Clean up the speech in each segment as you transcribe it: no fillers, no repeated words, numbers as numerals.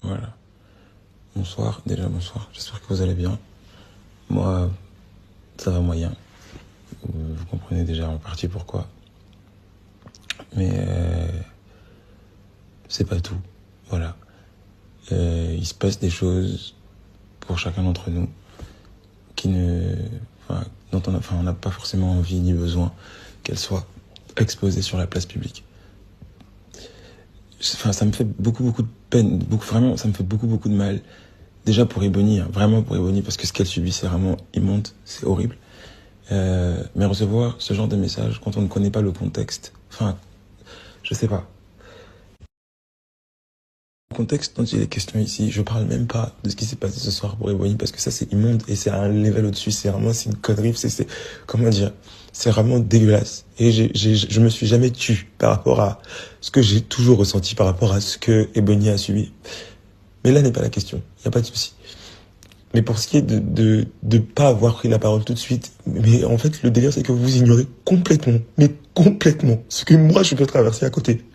Voilà. Bonsoir, déjà bonsoir. J'espère que vous allez bien. Moi, ça va moyen. Vous comprenez déjà en partie pourquoi. Mais c'est pas tout. Voilà. Il se passe des choses pour chacun d'entre nous qui ne, dont on n'a pas forcément envie ni besoin qu'elles soient exposées sur la place publique. Ça me fait beaucoup de peine, vraiment, ça me fait beaucoup de mal. Déjà pour Ebony, hein, vraiment pour Ebony, parce que ce qu'elle subit, c'est vraiment immonde, c'est horrible. Mais recevoir ce genre de message quand on ne connaît pas le contexte, je sais pas. Le contexte dont il est question ici, je parle même pas de ce qui s'est passé ce soir pour Ebony, parce que ça c'est immonde et c'est un level au-dessus, c'est une connerie, comment dire, c'est vraiment dégueulasse. Et je me suis jamais tué par rapport à ce que j'ai toujours ressenti par rapport à ce que Ebony a subi. Mais là n'est pas la question, y a pas de souci. Mais pour ce qui est de pas avoir pris la parole tout de suite, mais en fait, le délire, c'est que vous ignorez complètement, mais complètement, ce que moi, je peux traverser à côté.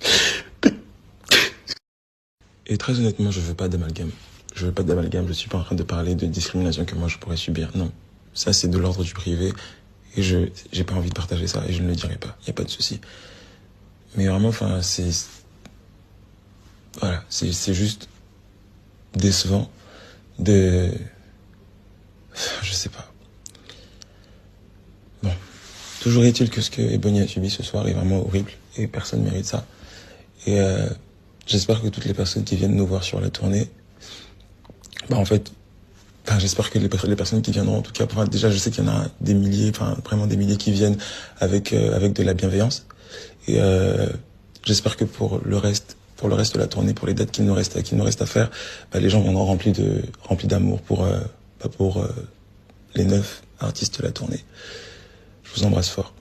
Et très honnêtement, je veux pas d'amalgame. Je veux pas d'amalgame, je suis pas en train de parler de discrimination que moi, je pourrais subir. Non. Ça, c'est de l'ordre du privé. Et j'ai pas envie de partager ça, et je ne le dirai pas. Y a pas de souci. Mais vraiment, voilà, c'est juste décevant je sais pas. Bon. Toujours est-il que ce que Ebony a subi ce soir est vraiment horrible et personne ne mérite ça. Et j'espère que toutes les personnes qui viennent nous voir sur la tournée, j'espère que les personnes qui viendront, en tout cas, déjà je sais qu'il y en a des milliers, vraiment des milliers qui viennent avec de la bienveillance. Et j'espère que pour le reste de la tournée, pour les dates qu'il nous reste à faire, les gens viendront remplis d'amour pour les 9 artistes de la tournée. Je vous embrasse fort.